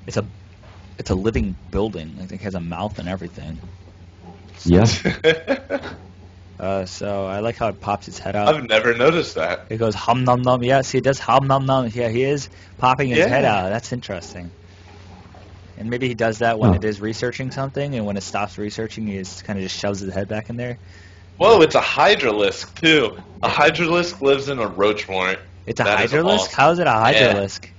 It's a it's a living building. Like it has a mouth and everything. Yes. So I like how it pops its head out. I've never noticed that. It goes hum num num. Yeah, see, it does hum num num. Yeah, he is popping his head out. That's interesting. And maybe he does that when it is researching something, and when it stops researching, he just kind of just shoves his head back in there. Whoa, it's a hydralisk, too. A hydralisk lives in a roach warrant. It's a hydralisk? How is it a hydralisk? Yeah.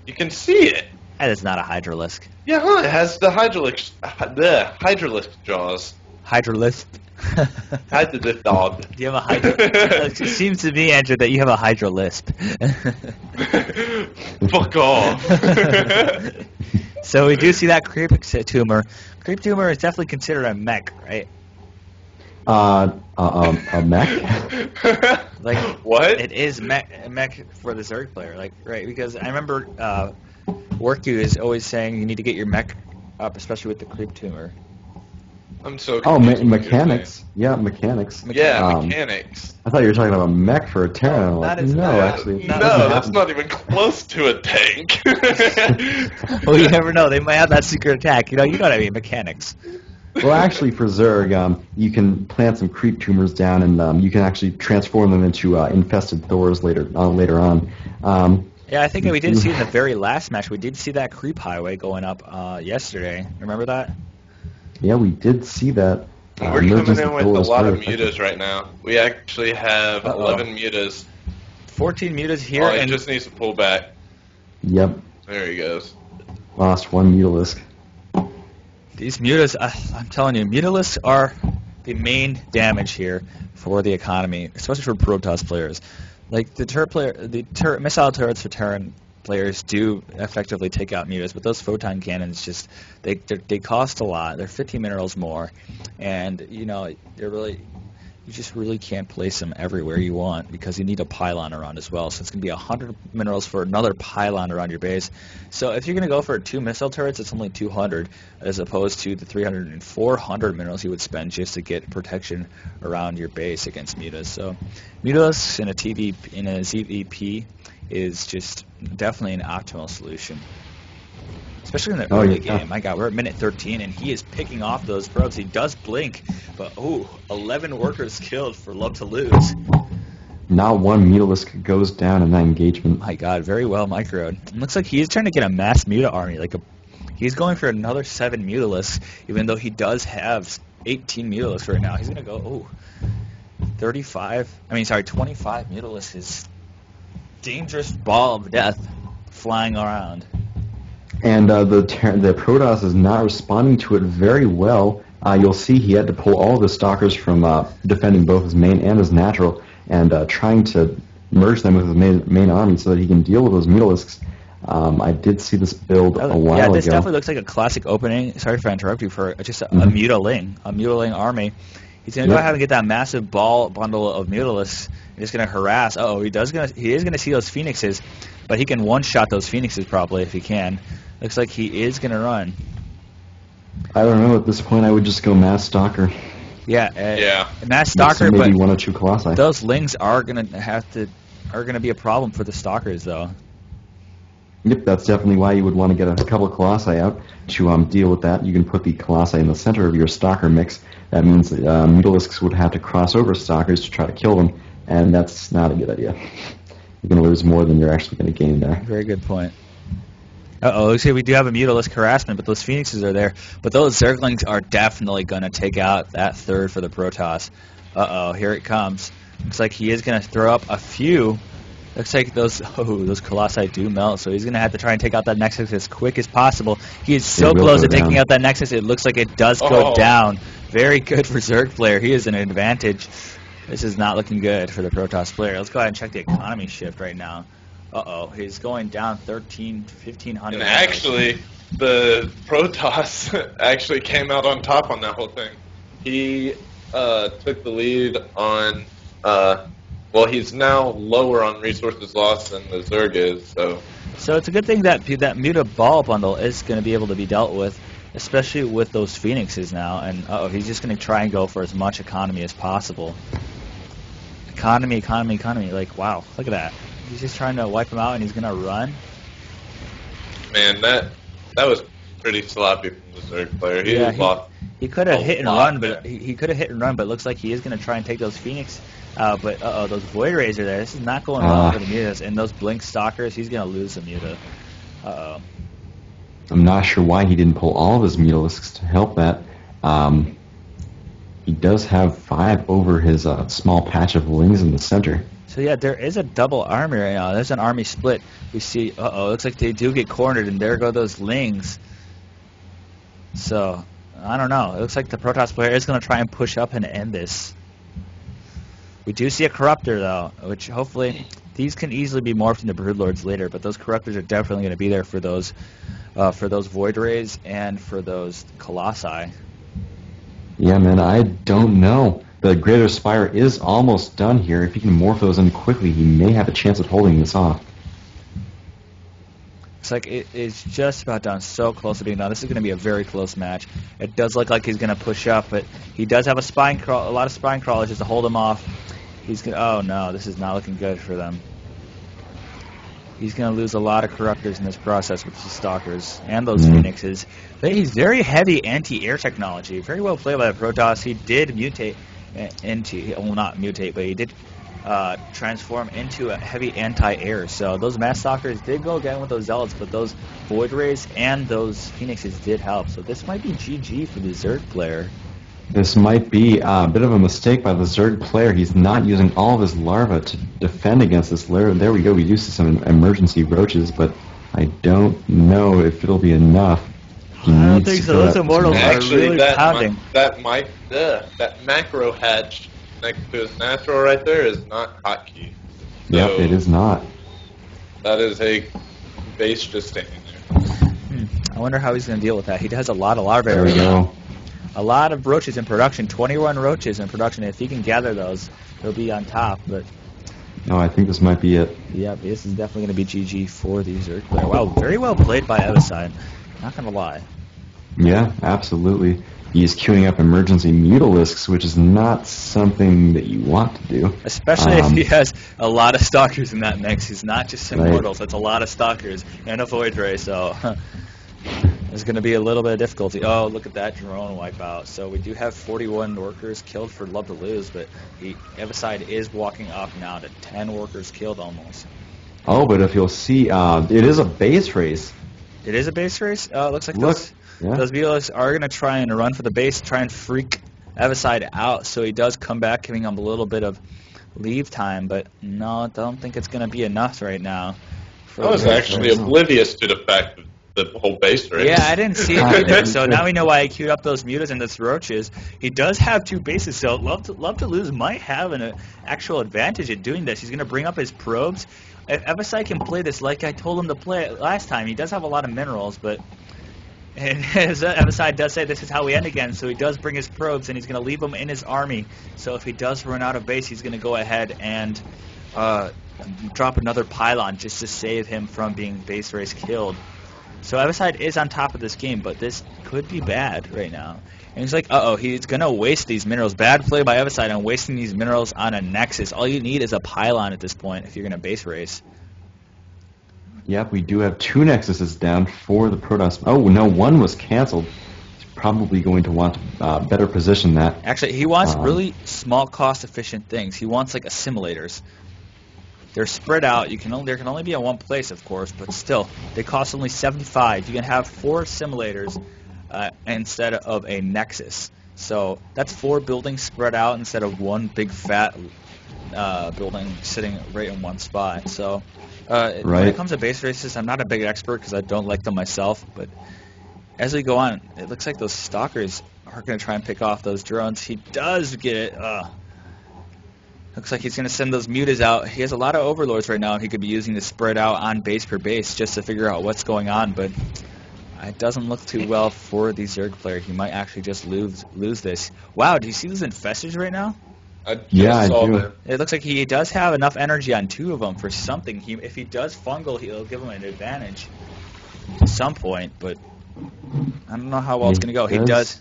You can see it. That is not a hydralisk. Yeah, it has the hydralisk jaws. Hydralisk. Hydralisk dog. Do you have a hydro? It seems to me, Andrew, that you have a hydrolisp. Fuck off. So we do see that creep tumor. Creep tumor is definitely considered a mech, right? A mech? Like what? It is a mech for the Zerg player, like right? Because I remember Worku is always saying you need to get your mech up, especially with the creep tumor. I'm so confused. Oh, mechanics. Yeah, mechanics. Yeah, mechanics. I thought you were talking about a mech for a Terran. Actually. No, that's not even close to a tank. Well, you never know. They might have that secret attack. You know what I mean? Mechanics. Well, actually, for Zerg, you can plant some creep tumors down, and you can actually transform them into infested Thors later on. Yeah, I think we did see in the very last match, we did see that creep highway going up yesterday. Remember that? Yeah, we did see that. We're coming in with a lot of mutas right now. We actually have 11 mutas. 14 mutas here. And just needs to pull back. Yep. There he goes. Lost one mutalisk. These mutas, I'm telling you, mutalisks are the main damage here for the economy, especially for Protoss players. Like the missile turrets for Terran players do effectively take out mutas, but those photon cannons they cost a lot. They're 50 minerals more, and you just really can't place them everywhere you want because you need a pylon around as well. So it's going to be 100 minerals for another pylon around your base. So if you're going to go for 2 missile turrets, it's only 200 as opposed to the 300 and 400 minerals you would spend just to get protection around your base against mutas. So mutas in a ZVP is just definitely an optimal solution. Especially in the early game. My God, we're at minute 13, and he is picking off those probes. He does blink, but 11 workers killed for love to lose. Not one mutalisk goes down in that engagement. My God, very well microed. It looks like he's trying to get a mass muta army. He's going for another 7 mutalisks, even though he does have 18 mutalisks right now. He's going to go, 25 mutalisks. His dangerous ball of death flying around. And the Protoss is not responding to it very well. You'll see he had to pull all of the Stalkers from defending both his main and his natural, and trying to merge them with his main army so that he can deal with those mutalisks. I did see this build a while ago. Yeah, this definitely looks like a classic opening. Sorry for interrupting you, for just a mutaling army. He's going to go ahead and get that massive bundle of mutalisks. He's going to harass. He is going to see those phoenixes, but he can one-shot those phoenixes probably if he can. Looks like he is going to run. I don't know. At this point, I would just go mass stalker. Yeah. Mass stalker, maybe but 1 or 2 colossi. Those lings are going to be a problem for the stalkers, though. Yep, that's definitely why you would want to get a couple of colossi out to deal with that. You can put the colossi in the center of your stalker mix. That means that mutalisks would have to cross over stalkers to try to kill them, and that's not a good idea. You're going to lose more than you're actually going to gain there. Very good point. Looks like we do have a mutalisk harassment, but those phoenixes are there. But those zerglings are definitely going to take out that third for the Protoss. Here it comes. Looks like he is going to throw up a few. Looks like those colossi do melt, so he's going to have to try and take out that nexus as quick as possible. He is so close to taking out that nexus, it looks like it does go down. Very good for Zerg player. He is an advantage. This is not looking good for the Protoss player. Let's go ahead and check the economy shift right now. He's going down 1,500. And actually, the Protoss actually came out on top on that whole thing. He took the lead on, he's now lower on resources lost than the Zerg is, So it's a good thing that Muta ball bundle is going to be able to be dealt with, especially with those phoenixes now. And he's just going to try and go for as much economy as possible. Economy. Like, wow, look at that. He's just trying to wipe him out, and he's going to run. Man, That was pretty sloppy from the Zerg player. He was off. He could have a hit and lot run, but there. he could have hit and run, but it looks like he is going to try and take those Phoenix. But those Void Rays are there. This is not going well for the Mutas. And those Blink Stalkers, he's going to lose the Muta. I'm not sure why he didn't pull all of his Mutalisks to help that. He does have 5 over his small patch of Lings in the center. So yeah, there is a double army right now. There's an army split. We see, looks like they do get cornered, and there go those Lings. So, I don't know. It looks like the Protoss player is going to try and push up and end this. We do see a Corruptor, though, which hopefully these can easily be morphed into Broodlords later, but those Corruptors are definitely going to be there for those Void Rays and for those Colossi. Yeah, man, I don't know. The Greater Spire is almost done here. If he can morph those in quickly, he may have a chance of holding this off. It's like it is just about done, so close to being done. This is going to be a very close match. It does look like he's going to push up, but he does have a lot of spine crawlers just to hold him off. He's going. Oh no, this is not looking good for them. He's going to lose a lot of Corruptors in this process with the Stalkers and those Phoenixes. But he's very heavy anti-air technology. Very well played by the Protoss. He did mutate into, well, not mutate, but he did transform into a heavy anti-air. So those Mass Stalkers did go again with those Zealots, but those Void Rays and those Phoenixes did help. So this might be GG for the Zerg player. This might be a bit of a mistake by the Zerg player. He's not using all of his larvae to defend against this lair. There we go. We do see some emergency roaches, but I don't know if it'll be enough. I don't think so. Those Immortals are really pounding. That macro hatch next to his natural right there is not hotkey. So Yep, it is not. that is a base just standing there. I wonder how he's going to deal with that. He has a lot of larvae There we right now. go. A lot of roaches in production. 21 roaches in production. If he can gather those, he'll be on top. But No, I think this might be it. yeah, this is definitely going to be GG for the Zerg player. Wow, very well played by Evicide. Not going to lie. Yeah, absolutely. He's queuing up emergency Mutalisks, which is not something that you want to do. Especially if he has a lot of Stalkers in that mix. He's not just Immortals. That's a lot of Stalkers and a Void Ray, so there's going to be a little bit of difficulty. Oh, look at that drone wipeout. So we do have 41 workers killed for Love to Lose, but Evicide is walking up now to 10 workers killed almost. Oh, but if you'll see, it is a base race. It is a base race? It looks like Look, those Beetles are going to try and run for the base, try and freak Evicide out, so he does come back, giving him a little bit of leave time, but no, I don't think it's going to be enough right now. I was actually oblivious to the fact that the whole base race. Yeah, I didn't see it either, so now we know why he queued up those Mutas and those Roaches. He does have 2 bases, so Love to Lose might have an actual advantage at doing this. He's going to bring up his probes. If Evicide can play this like I told him to play it last time, he does have a lot of minerals, but as Evicide does say, this is how we end again, so he does bring his probes, and he's going to leave them in his army. So if he does run out of base, he's going to go ahead and drop another pylon just to save him from being base race killed. So Evicide is on top of this game, but this could be bad right now. And he's like, he's going to waste these minerals. Bad play by Evicide on wasting these minerals on a Nexus. All you need is a pylon at this point if you're going to base race. Yep, we do have 2 Nexuses down for the Protoss. Oh, no, 1 was canceled. He's probably going to want to better position that. Actually, he wants really small, cost-efficient things. He wants, like, assimilators. They're spread out. There can only be in one place, of course, but still, they cost only 75. You can have 4 assimilators instead of a Nexus. So that's 4 buildings spread out instead of one big fat building sitting right in one spot. So when it comes to base races, I'm not a big expert because I don't like them myself, but as we go on, it looks like those Stalkers are going to try and pick off those drones. He does get it. Looks like he's going to send those Mutas out. He has a lot of Overlords right now, and he could be using to spread out on base per base just to figure out what's going on, but it doesn't look too well for the Zerg player. He might actually just lose this. Wow, do you see those Infestors right now? I saw do. that. It looks like he does have enough energy on 2 of them for something. If he does fungal, he'll give him an advantage at some point, but I don't know how well it's going to go. He does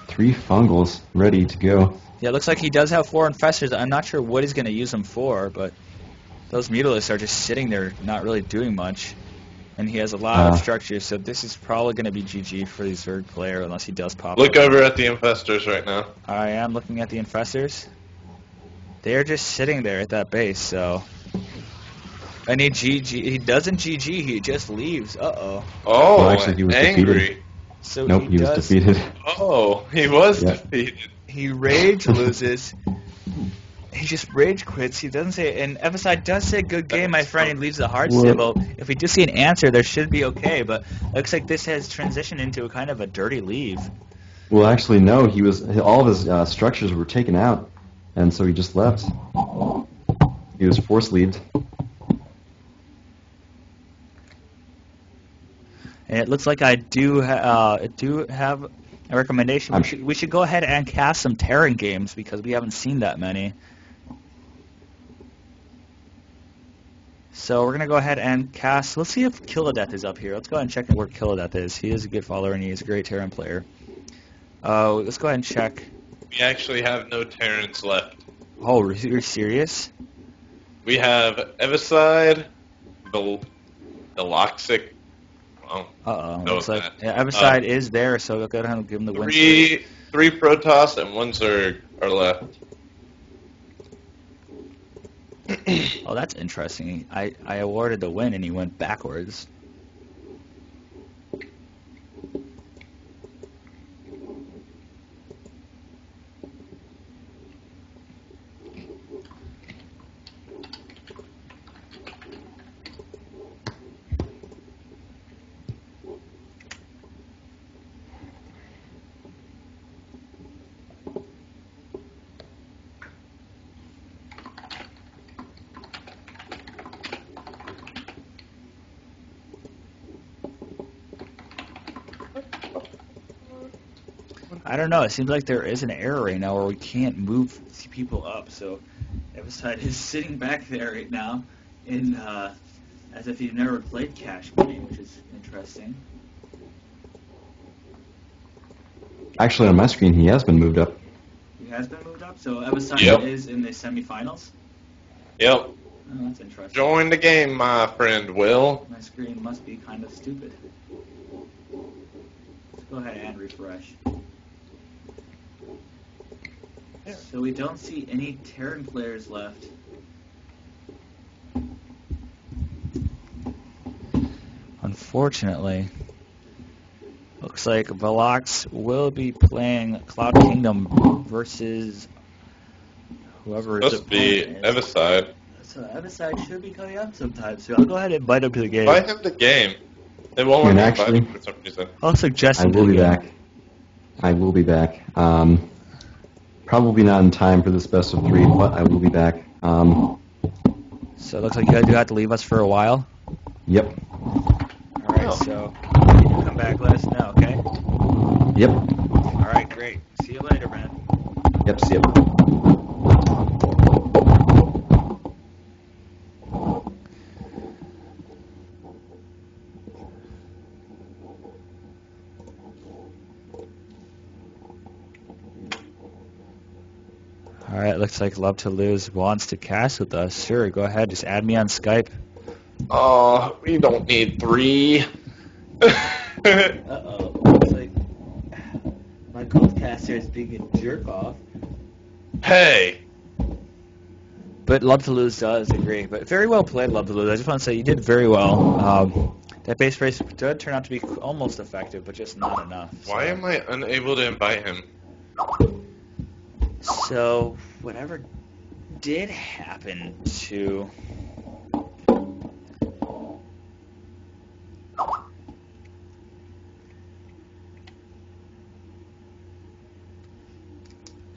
3 Fungals ready to go. Yeah, it looks like he does have 4 Infestors. I'm not sure what he's going to use them for, but those Mutalisks are just sitting there not really doing much. and he has a lot of structure, so this is probably going to be GG for the Zerg player unless he does pop Look up. over at the infestors right now. I am looking at the infestors. They're just sitting there at that base, so... And he doesn't GG, he just leaves. Uh-oh. Oh, well, actually, he was angry. defeated. So Nope, he was defeated. Oh, he was Yep. defeated. He rage loses. He just rage quits. He doesn't say, and Eviside does say "good game, my friend." He leaves the heart symbol. If we do see an answer, there should be okay. But looks like this has transitioned into a kind of a dirty leave. Well, actually, no. He was all of his structures were taken out, and so he just left. He was force leaved. And it looks like I do have a recommendation. We should go ahead and cast some Terran games because we haven't seen that many. So we're going to go ahead and cast... Let's see if Killadeath is up here. Let's go ahead and check where Killadeath is. He is a good follower, and he is a great Terran player. Let's go ahead and check. We actually have no Terrans left. Oh, you're serious? We have Eviside, Veloxic. Uh-oh. No, Looks like Eviside is there, so we'll go ahead and give him the win. Three Protoss and 1 Zerg are left. Oh, that's interesting. I awarded the win, and he went backwards. I don't know. It seems like there is an error right now where we can't move people up. So Eviside is sitting back there right now, as if he's never played Cash Money, which is interesting. Actually, on my screen, he has been moved up. He has been moved up. So Eviside is in the semifinals. Yep. Oh, that's interesting. Join the game, my friend Will. My screen must be kind of stupid. Let's go ahead and refresh. So we don't see any Terran players left. Unfortunately. Looks like Velox will be playing Cloud Kingdom versus whoever is Supposed to be Eviside. So Eviside should be coming up sometime soon. I'll go ahead and invite him to the game. Invite him to game. They won't let me invite him for some reason. I'll suggest him I will be back. I will be back. Probably not in time for this best of 3, but I will be back. So it looks like you do have to leave us for a while. Yep. Alright, so you come back, let us know, okay? Yep. Alright, great. See you later, man. Yep, see ya. Alright, looks like Love to Lose wants to cast with us. Sure, go ahead, just add me on Skype. Oh, we don't need 3. Uh-oh, looks like my co-caster is being a jerk-off. Hey! But Love to Lose does agree. But very well played, Love to Lose. I just want to say you did very well. That base race did turn out to be almost effective, but just not enough. Why am I unable to invite him? So, whatever did happen to...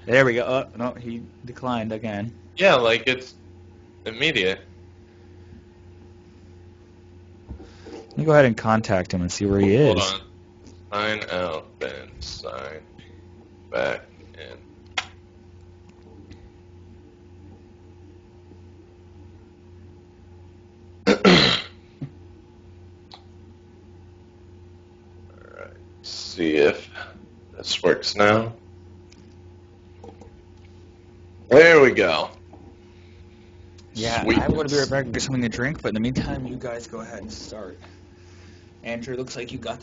There we go. Oh, no, he declined again. Yeah, like it's immediate. Let me go ahead and contact him and see where he is. Hold on. Sign out, then sign back in. Alright, see if this works now. There we go. Yeah, Sweet. I'm going to be right back and get something to drink, but in the meantime, you guys go ahead and start. Andrew, looks like you got this.